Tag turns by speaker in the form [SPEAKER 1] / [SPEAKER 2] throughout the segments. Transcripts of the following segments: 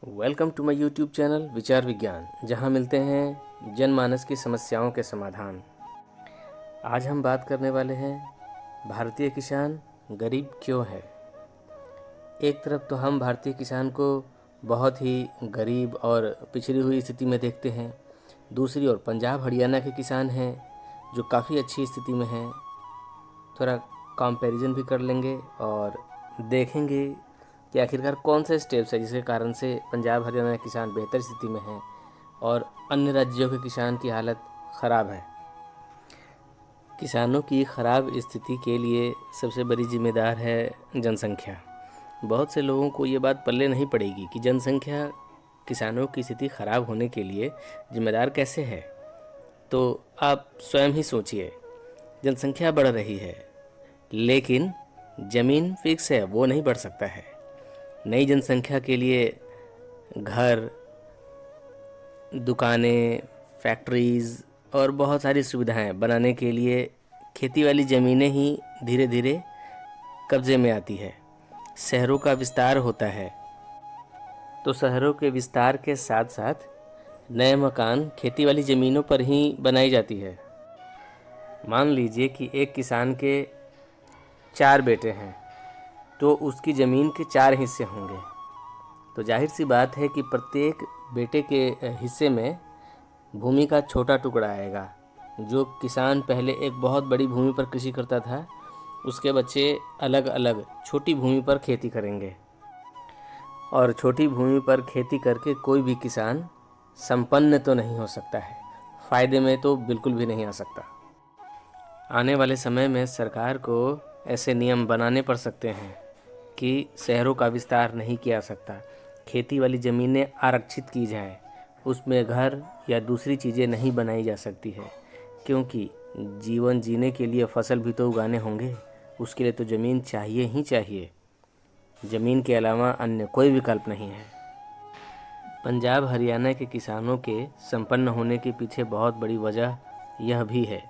[SPEAKER 1] Welcome to my YouTube channel Vichar Vigyan, जहां मिलते हैं जनमानस की समस्याओं के समाधान। आज हम बात करने वाले हैं भारतीय किसान गरीब क्यों है। एक तरफ तो हम भारतीय किसान को बहुत ही गरीब और पिछड़ी हुई स्थिति में देखते हैं, दूसरी ओर पंजाब हरियाणा के किसान हैं जो काफ़ी अच्छी स्थिति में हैं। थोड़ा कंपैरिजन भी कर लेंगे और देखेंगे कि आखिरकार कौन से स्टेप्स है जिसके कारण से पंजाब हरियाणा के किसान बेहतर स्थिति में हैं और अन्य राज्यों के किसान की हालत ख़राब है। किसानों की ख़राब स्थिति के लिए सबसे बड़ी जिम्मेदार है जनसंख्या। बहुत से लोगों को ये बात पल्ले नहीं पड़ेगी कि जनसंख्या किसानों की स्थिति ख़राब होने के लिए जिम्मेदार कैसे है। तो आप स्वयं ही सोचिए, जनसंख्या बढ़ रही है लेकिन ज़मीन फिक्स है, वो नहीं बढ़ सकता है। नई जनसंख्या के लिए घर, दुकानें, फैक्ट्रीज़ और बहुत सारी सुविधाएं बनाने के लिए खेती वाली ज़मीनें ही धीरे धीरे कब्ज़े में आती है। शहरों का विस्तार होता है तो शहरों के विस्तार के साथ साथ नए मकान खेती वाली ज़मीनों पर ही बनाई जाती है। मान लीजिए कि एक किसान के 4 बेटे हैं तो उसकी ज़मीन के 4 हिस्से होंगे, तो जाहिर सी बात है कि प्रत्येक बेटे के हिस्से में भूमि का छोटा टुकड़ा आएगा। जो किसान पहले एक बहुत बड़ी भूमि पर कृषि करता था, उसके बच्चे अलग अलग छोटी भूमि पर खेती करेंगे और छोटी भूमि पर खेती करके कोई भी किसान संपन्न तो नहीं हो सकता है, फ़ायदे में तो बिल्कुल भी नहीं आ सकता। आने वाले समय में सरकार को ऐसे नियम बनाने पड़ सकते हैं कि शहरों का विस्तार नहीं किया सकता, खेती वाली ज़मीनें आरक्षित की जाएं, उसमें घर या दूसरी चीज़ें नहीं बनाई जा सकती है, क्योंकि जीवन जीने के लिए फसल भी तो उगाने होंगे, उसके लिए तो ज़मीन चाहिए ही चाहिए। ज़मीन के अलावा अन्य कोई विकल्प नहीं है। पंजाब हरियाणा के किसानों के संपन्न होने के पीछे बहुत बड़ी वजह यह भी है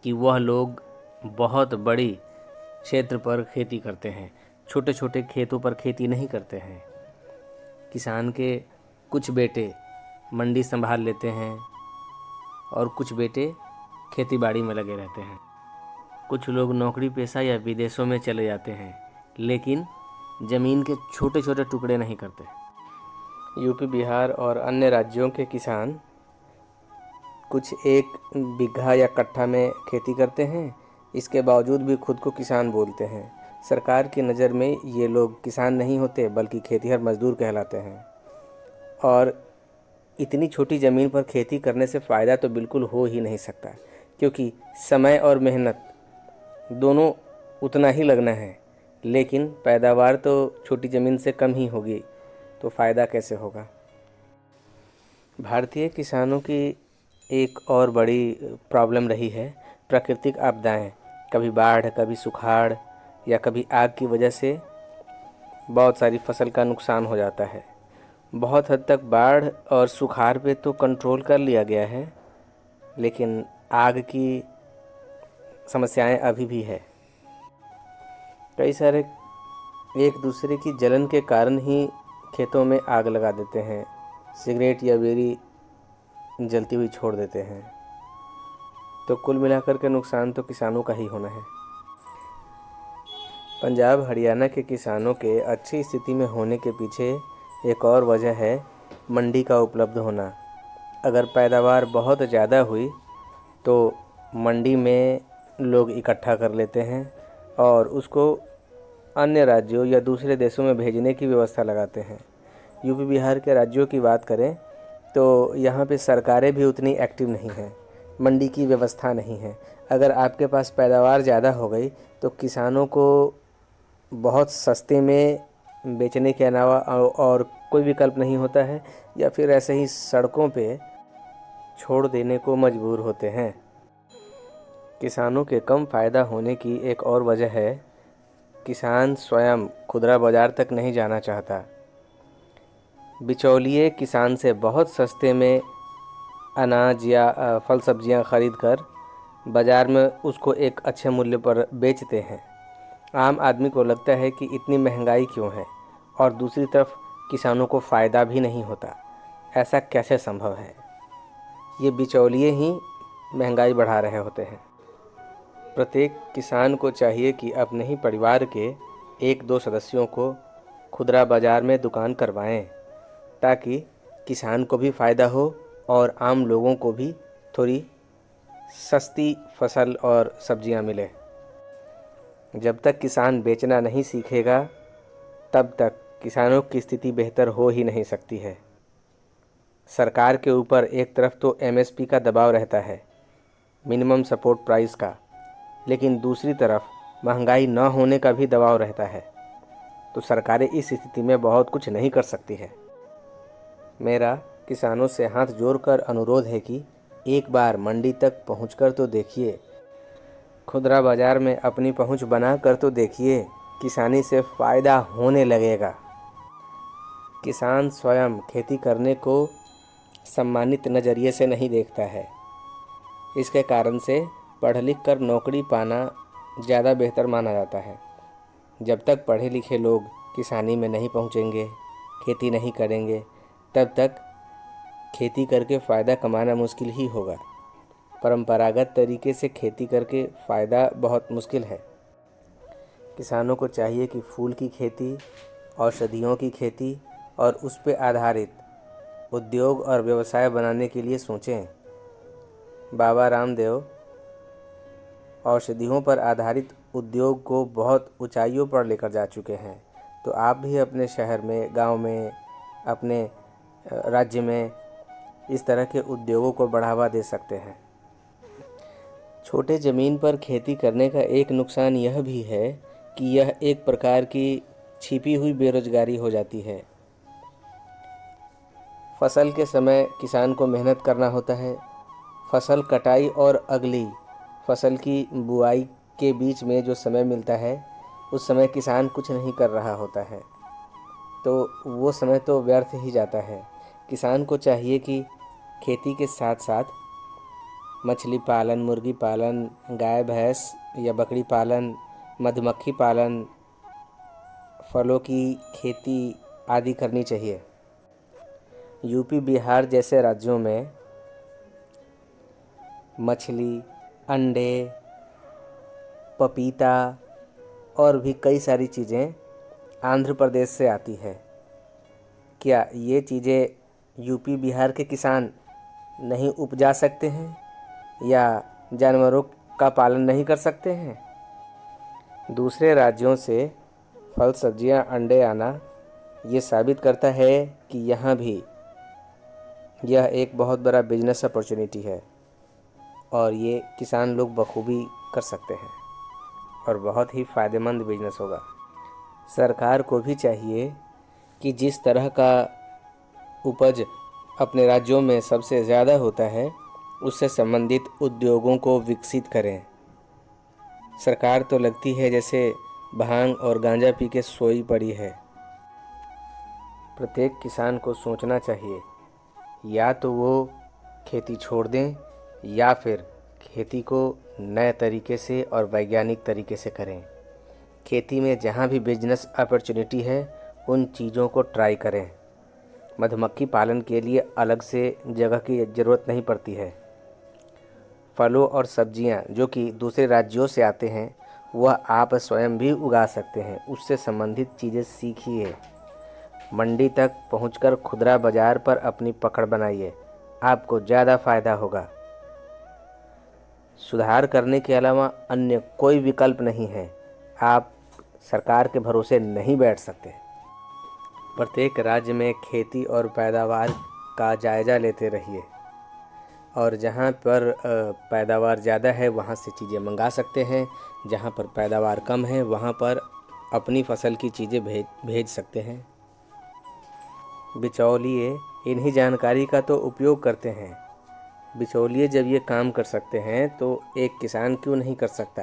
[SPEAKER 1] कि वह लोग बहुत बड़ी क्षेत्र पर खेती करते हैं, छोटे छोटे खेतों पर खेती नहीं करते हैं। किसान के कुछ बेटे मंडी संभाल लेते हैं और कुछ बेटे खेतीबाड़ी में लगे रहते हैं। कुछ लोग नौकरी पेशा या विदेशों में चले जाते हैं, लेकिन ज़मीन के छोटे छोटे टुकड़े नहीं करते। यूपी, बिहार और अन्य राज्यों के किसान कुछ 1 बीघा या कट्ठा में खेती करते हैं, इसके बावजूद भी खुद को किसान बोलते हैं। सरकार की नज़र में ये लोग किसान नहीं होते बल्कि खेतिहर मजदूर कहलाते हैं। और इतनी छोटी ज़मीन पर खेती करने से फ़ायदा तो बिल्कुल हो ही नहीं सकता, क्योंकि समय और मेहनत दोनों उतना ही लगना है, लेकिन पैदावार तो छोटी ज़मीन से कम ही होगी, तो फ़ायदा कैसे होगा। भारतीय किसानों की एक और बड़ी प्रॉब्लम रही है प्राकृतिक आपदाएं। कभी बाढ़, कभी सुखाड़ या कभी आग की वजह से बहुत सारी फसल का नुकसान हो जाता है। बहुत हद तक बाढ़ और सुखाड़ पे तो कंट्रोल कर लिया गया है, लेकिन आग की समस्याएं अभी भी है। कई सारे एक दूसरे की जलन के कारण ही खेतों में आग लगा देते हैं, सिगरेट या बीड़ी जलती हुई छोड़ देते हैं, तो कुल मिलाकर के नुकसान तो किसानों का ही होना है। पंजाब हरियाणा के किसानों के अच्छी स्थिति में होने के पीछे एक और वजह है मंडी का उपलब्ध होना। अगर पैदावार बहुत ज़्यादा हुई तो मंडी में लोग इकट्ठा कर लेते हैं और उसको अन्य राज्यों या दूसरे देशों में भेजने की व्यवस्था लगाते हैं। यूपी बिहार के राज्यों की बात करें तो यहाँ पे सरकारें भी उतनी एक्टिव नहीं हैं, मंडी की व्यवस्था नहीं है। अगर आपके पास पैदावार ज़्यादा हो गई तो किसानों को बहुत सस्ते में बेचने के अलावा और कोई विकल्प नहीं होता है, या फिर ऐसे ही सड़कों पे छोड़ देने को मजबूर होते हैं। किसानों के कम फ़ायदा होने की एक और वजह है किसान स्वयं खुदरा बाज़ार तक नहीं जाना चाहता। बिचौलिए किसान से बहुत सस्ते में अनाज या फल सब्जियां खरीद कर बाज़ार में उसको एक अच्छे मूल्य पर बेचते हैं। आम आदमी को लगता है कि इतनी महंगाई क्यों है, और दूसरी तरफ किसानों को फ़ायदा भी नहीं होता। ऐसा कैसे संभव है? ये बिचौलिए ही महंगाई बढ़ा रहे होते हैं। प्रत्येक किसान को चाहिए कि अपने ही परिवार के 1-2 सदस्यों को खुदरा बाज़ार में दुकान करवाएं, ताकि किसान को भी फ़ायदा हो और आम लोगों को भी थोड़ी सस्ती फसल और सब्जियां मिले। जब तक किसान बेचना नहीं सीखेगा, तब तक किसानों की स्थिति बेहतर हो ही नहीं सकती है। सरकार के ऊपर एक तरफ तो एमएसपी का दबाव रहता है, मिनिमम सपोर्ट प्राइस का, लेकिन दूसरी तरफ महंगाई न होने का भी दबाव रहता है। तो सरकारें इस स्थिति में बहुत कुछ नहीं कर सकती है। मेरा किसानों से हाथ जोड़कर अनुरोध है कि एक बार मंडी तक पहुंचकर तो देखिए, खुदरा बाजार में अपनी पहुंच बना कर तो देखिए। किसानी से फ़ायदा होने लगेगा। किसान स्वयं खेती करने को सम्मानित नज़रिए से नहीं देखता है। इसके कारण से पढ़ लिख कर नौकरी पाना ज़्यादा बेहतर माना जाता है। जब तक पढ़े लिखे लोग किसानी में नहीं पहुंचेंगे, खेती नहीं करेंगे, तब तक खेती करके फ़ायदा कमाना मुश्किल ही होगा। परंपरागत तरीके से खेती करके फ़ायदा बहुत मुश्किल है। किसानों को चाहिए कि फूल की खेती, औषधियों की खेती और उस पर आधारित उद्योग और व्यवसाय बनाने के लिए सोचें। बाबा रामदेव औषधियों पर आधारित उद्योग को बहुत ऊंचाइयों पर लेकर जा चुके हैं। तो आप भी अपने शहर में, गांव में, अपने राज्य में इस तरह के उद्योगों को बढ़ावा दे सकते हैं। छोटे ज़मीन पर खेती करने का एक नुकसान यह भी है कि यह एक प्रकार की छिपी हुई बेरोजगारी हो जाती है। फसल के समय किसान को मेहनत करना होता है। फसल कटाई और अगली फसल की बुआई के बीच में जो समय मिलता है, उस समय किसान कुछ नहीं कर रहा होता है, तो वो समय तो व्यर्थ ही जाता है। किसान को चाहिए कि खेती के साथ साथ मछली पालन, मुर्गी पालन, गाय भैंस या बकरी पालन, मधुमक्खी पालन, फलों की खेती आदि करनी चाहिए। यूपी, बिहार जैसे राज्यों में मछली, अंडे, पपीता और भी कई सारी चीज़ें आंध्र प्रदेश से आती है। क्या ये चीज़ें यूपी, बिहार के किसान नहीं उपजा सकते हैं या जानवरों का पालन नहीं कर सकते हैं? दूसरे राज्यों से फल, सब्जियां, अंडे आना ये साबित करता है कि यहाँ भी यह एक बहुत बड़ा बिजनेस अपॉर्चुनिटी है और ये किसान लोग बखूबी कर सकते हैं और बहुत ही फ़ायदेमंद बिजनेस होगा। सरकार को भी चाहिए कि जिस तरह का उपज अपने राज्यों में सबसे ज़्यादा होता है, उससे संबंधित उद्योगों को विकसित करें। सरकार तो लगती है जैसे भांग और गांजा पी के सोई पड़ी है। प्रत्येक किसान को सोचना चाहिए, या तो वो खेती छोड़ दें या फिर खेती को नए तरीके से और वैज्ञानिक तरीके से करें। खेती में जहाँ भी बिजनेस अपॉर्चुनिटी है, उन चीज़ों को ट्राई करें। मधुमक्खी पालन के लिए अलग से जगह की ज़रूरत नहीं पड़ती है। फलों और सब्जियां जो कि दूसरे राज्यों से आते हैं, वह आप स्वयं भी उगा सकते हैं। उससे संबंधित चीज़ें सीखिए। मंडी तक पहुंचकर खुदरा बाज़ार पर अपनी पकड़ बनाइए, आपको ज़्यादा फ़ायदा होगा। सुधार करने के अलावा अन्य कोई विकल्प नहीं है। आप सरकार के भरोसे नहीं बैठ सकते। प्रत्येक राज्य में खेती और पैदावार का जायज़ा लेते रहिए और जहाँ पर पैदावार ज़्यादा है वहाँ से चीज़ें मंगा सकते हैं। जहाँ पर पैदावार कम है वहाँ पर अपनी फसल की चीज़ें भेज सकते हैं। बिचौलिए इन्हीं जानकारी का तो उपयोग करते हैं। बिचौलिए जब ये काम कर सकते हैं तो एक किसान क्यों नहीं कर सकता?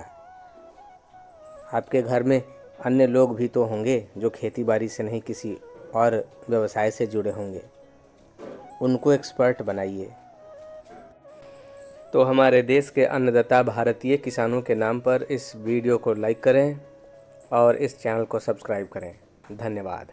[SPEAKER 1] आपके घर में अन्य लोग भी तो होंगे जो खेती बाड़ी से नहीं, किसी और व्यवसाय से जुड़े होंगे। उनको एक्सपर्ट बनाइए। तो हमारे देश के अन्नदाता भारतीय किसानों के नाम पर इस वीडियो को लाइक करें और इस चैनल को सब्सक्राइब करें। धन्यवाद।